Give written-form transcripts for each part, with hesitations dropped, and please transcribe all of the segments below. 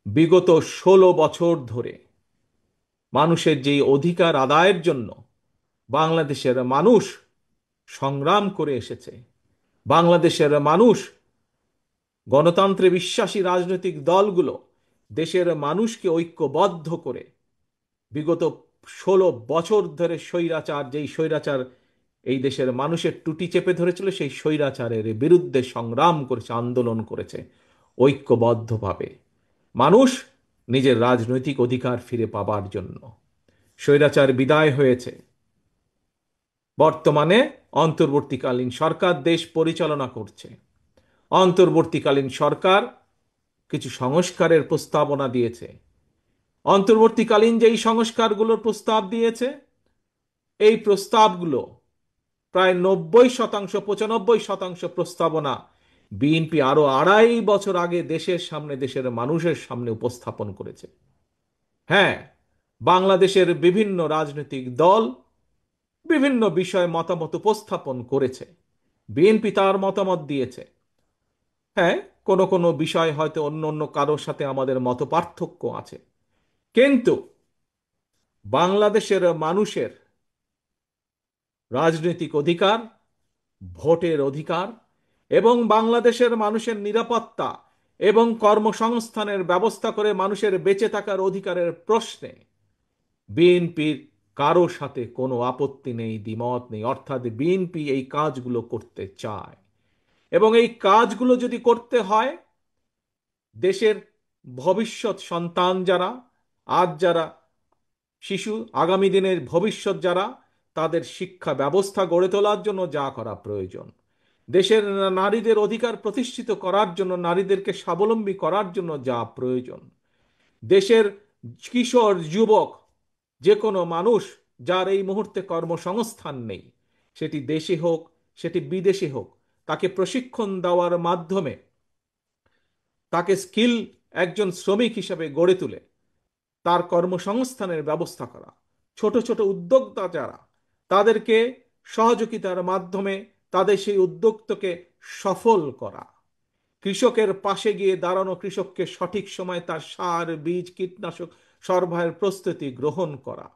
বিগত 16 বছর ধরে মানুষের যেই অধিকার আদায়ের জন্য বাংলাদেশের মানুষ সংগ্রাম করে এসেছে, বাংলাদেশের মানুষ, গণতন্ত্রে বিশ্বাসী রাজনৈতিক দলগুলো দেশের মানুষকে ঐক্যবদ্ধ করে বিগত 16 বছর ধরে যেই স্বৈরাচার এই দেশের মানুষের টুটি চেপে ধরেছিল, সেই স্বৈরাচারের বিরুদ্ধে সংগ্রাম করেছে, আন্দোলন করেছে ঐক্যবদ্ধভাবে। মানুষ নিজের রাজনৈতিক অধিকার ফিরে পাবার জন্য স্বৈরাচার বিদায় হয়েছে। বর্তমানে অন্তর্বর্তীকালীন সরকার দেশ পরিচালনা করছে। অন্তর্বর্তীকালীন সরকার কিছু সংস্কারের প্রস্তাবনা দিয়েছে। অন্তর্বর্তীকালীন যেই সংস্কারগুলোর প্রস্তাব দিয়েছে, এই প্রস্তাবগুলো প্রায় 90%, 95% প্রস্তাবনা বিএনপি আরো 2.5 বছর আগে দেশের সামনে, দেশের মানুষের সামনে উপস্থাপন করেছে। হ্যাঁ, বাংলাদেশের বিভিন্ন রাজনৈতিক দল বিভিন্ন বিষয়ে মতামত উপস্থাপন করেছে, বিএনপি তার মতামত দিয়েছে। হ্যাঁ, কোনো কোনো বিষয় হয়তো অন্য অন্য কারোর সাথে আমাদের মত পার্থক্য আছে, কিন্তু বাংলাদেশের মানুষের রাজনৈতিক অধিকার, ভোটের অধিকার এবং বাংলাদেশের মানুষের নিরাপত্তা এবং কর্মসংস্থানের ব্যবস্থা করে মানুষের বেঁচে থাকার অধিকারের প্রশ্নে বিএনপির কারো সাথে কোনো আপত্তি নেই, দ্বিমত নেই। অর্থাৎ বিএনপি এই কাজগুলো করতে চায়, এবং এই কাজগুলো যদি করতে হয়, দেশের ভবিষ্যৎ সন্তান যারা, আজ যারা শিশু, আগামী দিনের ভবিষ্যৎ যারা, তাদের শিক্ষা ব্যবস্থা গড়ে তোলার জন্য যা করা প্রয়োজন, দেশের নারীদের অধিকার প্রতিষ্ঠিত করার জন্য, নারীদেরকে স্বাবলম্বী করার জন্য যা প্রয়োজন, দেশের কিশোর যুবক, যে কোনো মানুষ যার এই মুহূর্তে কর্মসংস্থান নেই, সেটি দেশে হোক সেটি বিদেশে হোক, তাকে প্রশিক্ষণ দেওয়ার মাধ্যমে তাকে স্কিল একজন শ্রমিক হিসেবে গড়ে তুলে তার কর্মসংস্থানের ব্যবস্থা করা, ছোট ছোট উদ্যোক্তা যারা, তাদেরকে সহযোগিতার মাধ্যমে তাদের সেই উদ্যোক্তকে সফল করা, কৃষকের পাশে গিয়ে দাঁড়ানো, কৃষককে সঠিক সময় তার সার, বীজ, কীটনাশক সরবরাহের প্রস্তুতি গ্রহণ করা,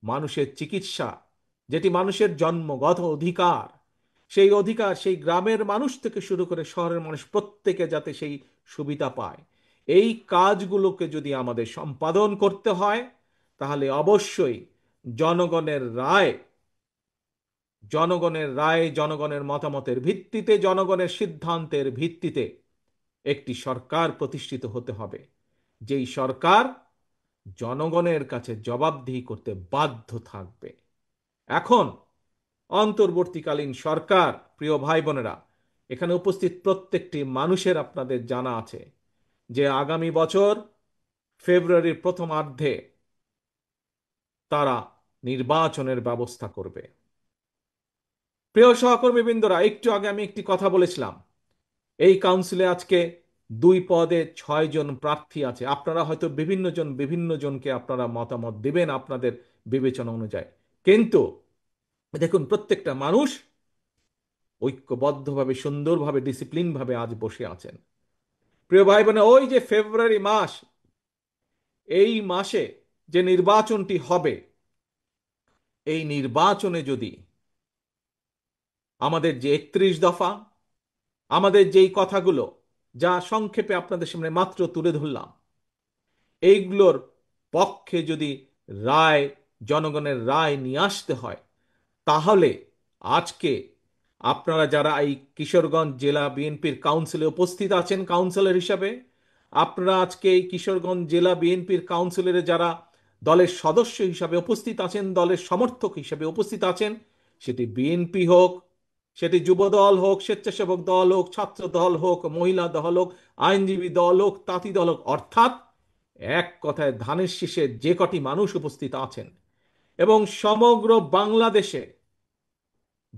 মানুষের চিকিৎসা যেটি মানুষের জন্মগত অধিকার, সেই অধিকার সেই গ্রামের মানুষ থেকে শুরু করে শহরের মানুষ প্রত্যেকে যাতে সেই সুবিধা পায়, এই কাজগুলোকে যদি আমাদের সম্পাদন করতে হয়, তাহলে অবশ্যই জনগণের রায়, জনগণের মতামতের ভিত্তিতে, জনগণের সিদ্ধান্তের ভিত্তিতে একটি সরকার প্রতিষ্ঠিত হতে হবে, যেই সরকার জনগণের কাছে জবাবদিহি করতে বাধ্য থাকবে। এখন অন্তর্বর্তীকালীন সরকার, প্রিয় ভাই বোনেরা, এখানে উপস্থিত প্রত্যেকটি মানুষের আপনাদের জানা আছে যে আগামী বছর ফেব্রুয়ারির প্রথমার্ধে তারা নির্বাচনের ব্যবস্থা করবে। প্রিয় সহকর্মীবৃন্দরা, একটু আগে আমি একটি কথা বলেছিলাম, এই কাউন্সিলে আজকে 2 পদে 6 জন প্রার্থী আছে। আপনারা হয়তো বিভিন্ন জনকে আপনারা মতামত দিবেন আপনাদের বিবেচনা অনুযায়ী, কিন্তু দেখুন, প্রত্যেকটা মানুষ ঐক্যবদ্ধভাবে, সুন্দরভাবে, ডিসিপ্লিন ভাবে আজ বসে আছেন। প্রিয় ভাই বোনে, ওই যে ফেব্রুয়ারি মাস, এই মাসে যে নির্বাচনটি হবে, এই নির্বাচনে যদি আমাদের যে 31 দফা, আমাদের যেই কথাগুলো যা সংক্ষেপে আপনাদের সামনে মাত্র তুলে ধরলাম, এইগুলোর পক্ষে যদি রায়, জনগণের রায় নিয়ে আসতে হয়, তাহলে আজকে আপনারা যারা এই কিশোরগঞ্জ জেলা বিএনপির কাউন্সিলে উপস্থিত আছেন কাউন্সিলর হিসাবে, আপনারা আজকে এই কিশোরগঞ্জ জেলা বিএনপির কাউন্সিলরে যারা দলের সদস্য হিসাবে উপস্থিত আছেন, দলের সমর্থক হিসাবে উপস্থিত আছেন, সেটি বিএনপি হোক, সেটি যুব দল হোক, স্বেচ্ছাসেবক দল হোক, ছাত্র দল হোক, মহিলা দল হোক, আইনজীবী দল হোক, তাঁতি দল হোক, অর্থাৎ এক কথায় ধানের শীষে যে কটি মানুষ উপস্থিত আছেন, এবং সমগ্র বাংলাদেশে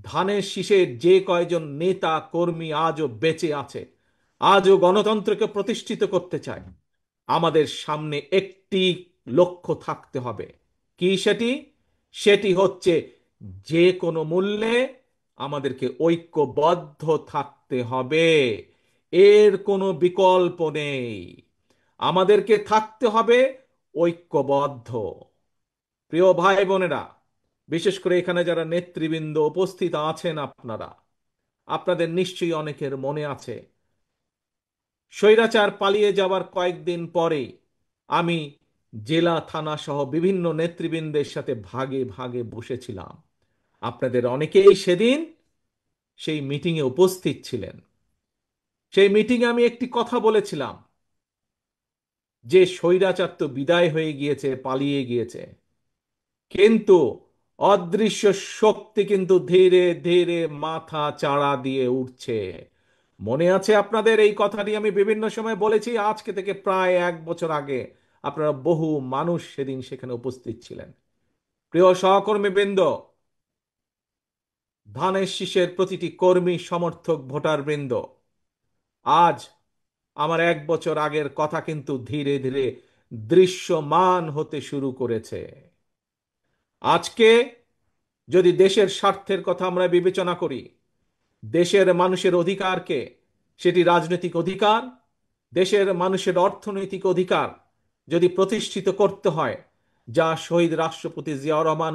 ধানের শীষের যে কয়জন নেতা কর্মী আজও বেঁচে আছে, আজও গণতন্ত্রকে প্রতিষ্ঠিত করতে চায়, আমাদের সামনে একটি লক্ষ্য থাকতে হবে। কি সেটি? সেটি হচ্ছে যে কোনো মূল্যে আমাদেরকে ঐক্যবদ্ধ থাকতে হবে, এর কোনো বিকল্প নেই। আমাদেরকে থাকতে হবে ঐক্যবদ্ধ। প্রিয় ভাই বোনেরা, বিশেষ করে এখানে যারা নেতৃবৃন্দ উপস্থিত আছেন, আপনাদের নিশ্চয়ই অনেকের মনে আছে স্বৈরাচার পালিয়ে যাওয়ার কয়েকদিন পরে আমি জেলা থানা সহ বিভিন্ন নেতৃবৃন্দের সাথে ভাগে ভাগে বসেছিলাম। আপনাদের অনেকেই সেদিন সেই মিটিংয়ে উপস্থিত ছিলেন। সেই মিটিংয়ে আমি একটি কথা বলেছিলাম যে স্বৈরাচার তো বিদায় হয়ে গিয়েছে, পালিয়ে গিয়েছে, কিন্তু অদৃশ্য শক্তি কিন্তু ধীরে ধীরে মাথা চাড়া দিয়ে উঠছে। মনে আছে আপনাদের? এই কথাটি আমি বিভিন্ন সময় বলেছি, আজকে থেকে প্রায় 1 বছর আগে। আপনারা বহু মানুষ সেদিন সেখানে উপস্থিত ছিলেন। প্রিয় সহকর্মীবৃন্দ, ধানের শীষের প্রতিটি কর্মী, সমর্থক, ভোটার বৃন্দ, আজ আমার 1 বছর আগের কথা কিন্তু ধীরে ধীরে দৃশ্যমান হতে শুরু করেছে। আজকে যদি দেশের স্বার্থের কথা আমরা বিবেচনা করি, দেশের মানুষের অধিকারকে, সেটি রাজনৈতিক অধিকার, দেশের মানুষের অর্থনৈতিক অধিকার যদি প্রতিষ্ঠিত করতে হয়, যা শহীদ রাষ্ট্রপতি জিয়াউর রহমান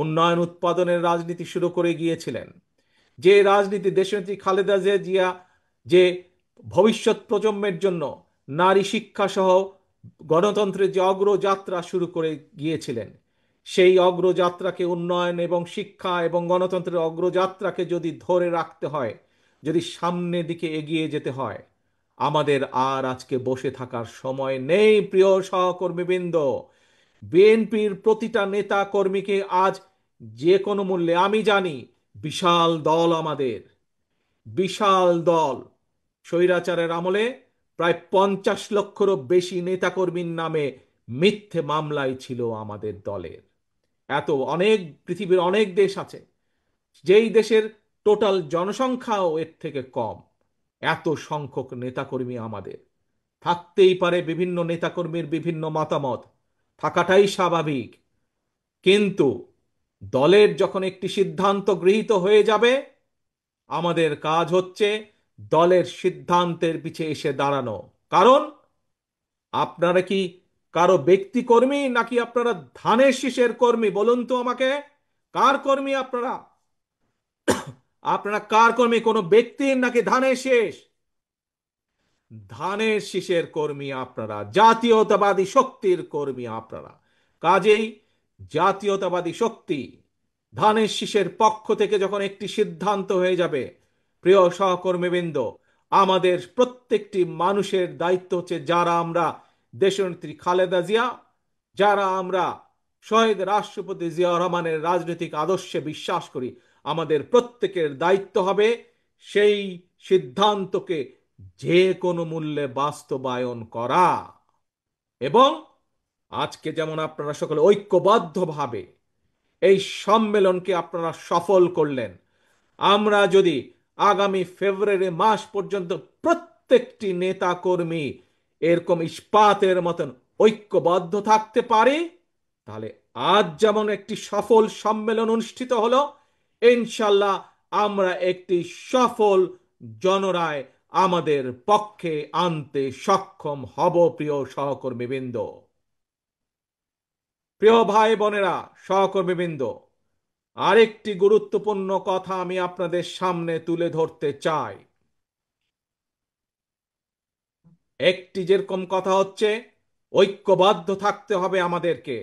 উন্নয়ন উৎপাদনের রাজনীতি শুরু করে গিয়েছিলেন, যে রাজনীতি দেশনেত্রী খালেদা জিয়া যে ভবিষ্যৎ প্রজন্মের জন্য নারী শিক্ষা সহ গণতন্ত্রের যে অগ্রযাত্রা শুরু করে গিয়েছিলেন, সেই অগ্রযাত্রাকে, উন্নয়ন এবং শিক্ষা এবং গণতন্ত্রের অগ্রযাত্রাকে যদি ধরে রাখতে হয়, যদি সামনের দিকে এগিয়ে যেতে হয়, আমাদের আর আজকে বসে থাকার সময় নেই। প্রিয় সহকর্মীবৃন্দ, বিএনপির প্রতিটা নেতা কর্মীকে আজ যে কোনো মূল্যে, আমি জানি বিশাল দল, আমাদের বিশাল দল, স্বৈরাচারের আমলে প্রায় 50 লক্ষেরও বেশি নেতাকর্মীর নামে মিথ্যে মামলায় ছিল আমাদের দলের। এত অনেক, পৃথিবীর অনেক দেশ আছে যেই দেশের টোটাল জনসংখ্যাও এর থেকে কম, এত সংখ্যক নেতাকর্মী আমাদের। থাকতেই পারে বিভিন্ন নেতাকর্মীর বিভিন্ন মতামত, থাকাটাই স্বাভাবিক, কিন্তু দলের যখন একটি সিদ্ধান্ত গৃহীত হয়ে যাবে, আমাদের কাজ হচ্ছে দলের সিদ্ধান্তের পিছে এসে দাঁড়ানো। কারণ আপনারা কি কারো ব্যক্তি কর্মী, নাকি আপনারা ধানের শীষের কর্মী? বলুন তো আমাকে, কার কর্মী আপনারা? আপনারা কার কর্মী, কোনো ব্যক্তির নাকি ধানের শীষ? ধানের শীষের কর্মী আপনারা, জাতীয়তাবাদী শক্তির কর্মী আপনারা। কাজেই জাতীয়তাবাদী শক্তি ধানের শীষের পক্ষ থেকে যখন একটি সিদ্ধান্ত হয়ে যাবে, প্রিয় সহকর্মীবৃন্দ, আমাদের প্রত্যেকটি মানুষের দায়িত্ব হচ্ছে, যারা আমরা দেশনেত্রী খালেদা জিয়া, যারা আমরা শহীদ রাষ্ট্রপতি জিয়াউর রহমানের রাজনৈতিক আদর্শে বিশ্বাস করি, আমাদের প্রত্যেকের দায়িত্ব হবে সেই সিদ্ধান্তকে যে কোনো মূল্যে বাস্তবায়ন করা। এবং আজকে যেমন আপনারা সকলে ঐক্যবদ্ধভাবে এই সম্মেলনকে আপনারা সফল করলেন, আমরা যদি আগামী ফেব্রুয়ারি মাস পর্যন্ত প্রত্যেকটি নেতা কর্মী এরকম ইস্পাতের মতন ঐক্যবদ্ধ থাকতে পারি, তাহলে আজ যেমন একটি সফল সম্মেলন অনুষ্ঠিত হলো, ইনশাল্লাহ আমরা একটি সফল জনরায় আমাদের পক্ষে আনতে সক্ষম হব। প্রিয় সহকর্মীবৃন্দ, প্রিয় ভাই বোনেরা, সহকর্মীবৃন্দ, আরেকটি গুরুত্বপূর্ণ কথা আমি আপনাদের সামনে তুলে ধরতে চাই। একটি যেরকম কথা হচ্ছে ঐক্যবদ্ধ থাকতে হবে আমাদেরকে।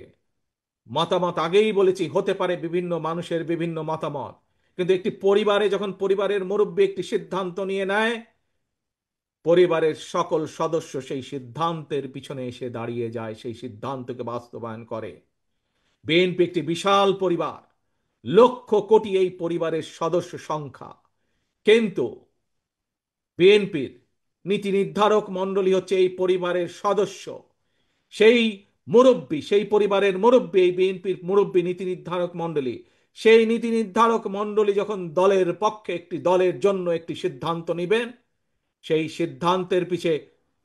মতামত আগেই বলেছি, হতে পারে বিভিন্ন মানুষের বিভিন্ন মতামত, কিন্তু একটি পরিবারে যখন পরিবারের মুরব্বী একটি সিদ্ধান্ত নিয়ে নেয়, পরিবারের সকল সদস্য সেই সিদ্ধান্তের পিছনে এসে দাঁড়িয়ে যায়, সেই সিদ্ধান্তকে বাস্তবায়ন করে। বিএনপি একটি বিশাল পরিবার, লক্ষ কোটি এই পরিবারের সদস্য সংখ্যা, কিন্তু বিএনপির নীতি নির্ধারক মণ্ডলী হচ্ছে এই পরিবারের সদস্য। সেই মুরব্বী, সেই পরিবারের মুরব্বী, এই বিএনপির মুরব্বী নীতি নির্ধারক মণ্ডলী, সেই নীতি নির্ধারক মণ্ডলী যখন দলের পক্ষে, একটি দলের জন্য একটি সিদ্ধান্ত নেবেন, সেই সিদ্ধান্তের পিছে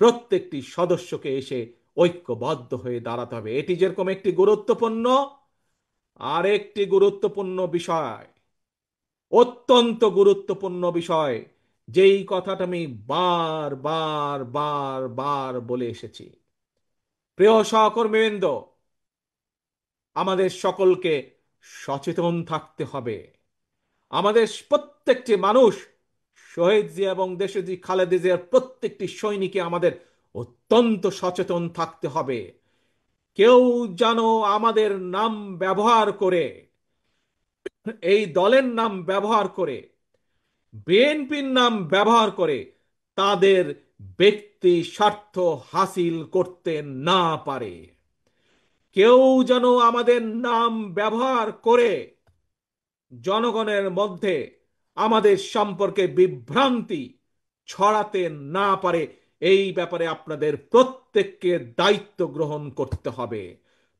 প্রত্যেকটি সদস্যকে এসে ঐক্যবদ্ধ হয়ে দাঁড়াতে হবে। এটি যেরকম একটি গুরুত্বপূর্ণ, আরেকটি গুরুত্বপূর্ণ বিষয়, অত্যন্ত গুরুত্বপূর্ণ বিষয়, যেই কথাটা আমি বার বার বার বার বলে এসেছি, প্রিয় সহকর্মীবৃন্দ, আমাদের সকলকে সচেতন থাকতে হবে। আমাদের প্রত্যেকটি মানুষ, শহীদ জিয়া এবং দেশজি খালেদা জিয়ার প্রত্যেকটি সৈনিকে আমাদের অত্যন্ত সচেতন থাকতে হবে। কেউ যেন আমাদের নাম ব্যবহার করে, এই দলের নাম ব্যবহার করে, বিএনপির নাম ব্যবহার করে তাদের ব্যক্তি স্বার্থ হাসিল করতে না পারে। কেউ যেন আমাদের নাম ব্যবহার করে জনগণের মধ্যে আমাদের সম্পর্কে বিভ্রান্তি ছড়াতে না পারে। এই ব্যাপারে আপনাদের প্রত্যেককে দায়িত্ব গ্রহণ করতে হবে,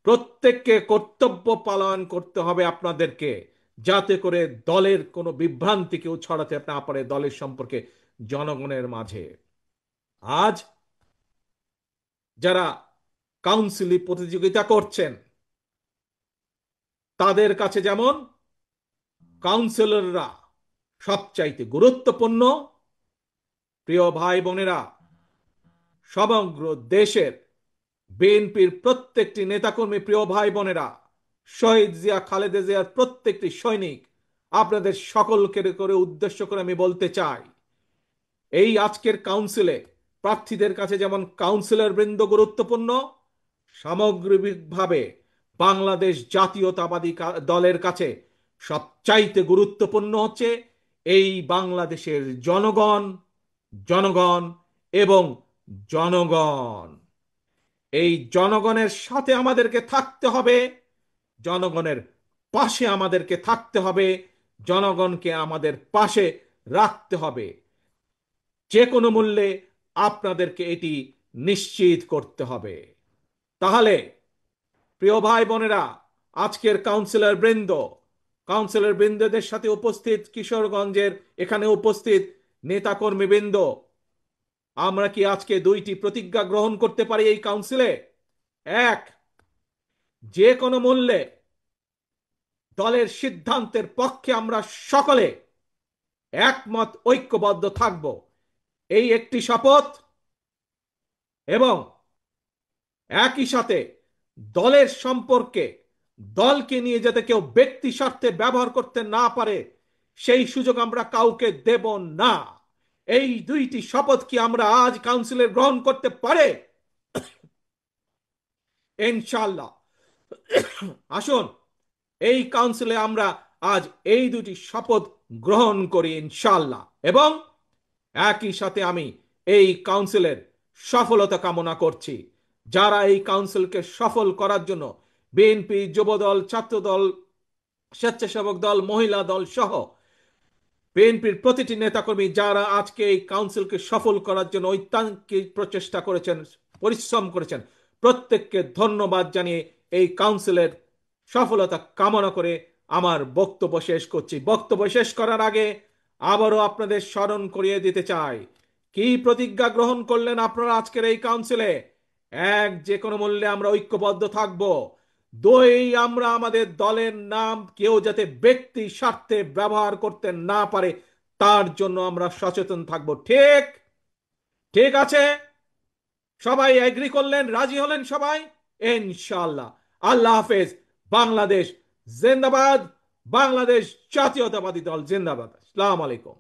প্রত্যেককে কর্তব্য পালন করতে হবে আপনাদেরকে, যাতে করে দলের কোনো বিভ্রান্তি কেউ ছড়াতে না পারে দলের সম্পর্কে জনগণের মাঝে। আজ যারা কাউন্সিলে প্রতিযোগিতা করছেন, তাদের কাছে যেমন কাউন্সিলররা সবচাইতে গুরুত্বপূর্ণ, প্রিয় ভাই বোনেরা, সমগ্র দেশের বিএনপির প্রত্যেকটি নেতাকর্মী, প্রিয় ভাই বোনেরা, শহীদ জিয়া খালেদা জিয়ার প্রত্যেকটি সৈনিক, আপনাদের সকলকে করে উদ্দেশ্য করে আমি বলতে চাই, এই আজকের কাউন্সিলে প্রার্থীদের কাছে যেমন কাউন্সিলর বৃন্দ গুরুত্বপূর্ণ, সামগ্রিকভাবে বাংলাদেশ জাতীয়তাবাদী দলের কাছে সবচাইতে গুরুত্বপূর্ণ হচ্ছে এই বাংলাদেশের জনগণ, জনগণ এবং জনগণ। এই জনগণের সাথে আমাদেরকে থাকতে হবে, জনগণের পাশে আমাদেরকে থাকতে হবে, জনগণকে আমাদের পাশে রাখতে হবে। যে কোনো মূল্যে আপনাদেরকে এটি নিশ্চিত করতে হবে। তাহলে প্রিয় ভাই বোনেরা, আজকের কাউন্সিলর বৃন্দদের সাথে উপস্থিত কিশোরগঞ্জের এখানে উপস্থিত নেতাকর্মী বৃন্দ, আমরা কি আজকে দুইটি প্রতিজ্ঞা গ্রহণ করতে পারি এই কাউন্সিলে? এক, যে কোনো মূল্যে দলের সিদ্ধান্তের পক্ষে আমরা সকলে একমত ঐক্যবদ্ধ থাকব, এই একটি শপথ। এবং একই সাথে দলের সম্পর্কে, দলকে নিয়ে যাতে কেউ ব্যক্তি স্বার্থে ব্যবহার করতে না পারে সেই সুযোগ আমরা কাউকে দেব না। এই দুইটি শপথ কি আমরা আজ কাউন্সিলে গ্রহণ করতে পারে? ইনশাআল্লাহ। আসুন এই কাউন্সিলে আমরা আজ এই দুটি শপথ গ্রহণ করি ইনশাআল্লাহ। এবং একই সাথে আমি এই কাউন্সিলের সফলতা কামনা করছি। যারা এই কাউন্সিলকে সফল করার জন্য বিএনপি, যুবদল, ছাত্রদল, স্বেচ্ছাসেবক দল, মহিলা দল সহ বিএনপির প্রতিটি নেতাকর্মী যারা আজকে এই কাউন্সিলকে সফল করার জন্য ঐকান্তিক প্রচেষ্টা করেছেন, পরিশ্রম করেছেন, প্রত্যেককে ধন্যবাদ জানিয়ে এই কাউন্সিলের সফলতা কামনা করে আমার বক্তব্য শেষ করছি। বক্তব্য শেষ করার আগে আবারও আপনাদের স্মরণ করিয়ে দিতে চাই, কি প্রতিজ্ঞা গ্রহণ করলেন আপনারা আজকের এই কাউন্সিলে? এক, যে কোনো মূল্যে আমরা ঐক্যবদ্ধ থাকব। দুই, আমরা আমাদের দলের নাম কেউ যাতে ব্যক্তি স্বার্থে ব্যবহার করতে না পারে তার জন্য আমরা সচেতন থাকব। ঠিক ঠিক আছে? সবাই এগ্রি করলেন, রাজি হলেন সবাই? ইনশাআল্লাহ। আল্লাহ হাফেজ। বাংলাদেশ জিন্দাবাদ। বাংলাদেশ জাতীয়তাবাদী দল জিন্দাবাদ। আসসালামু আলাইকুম।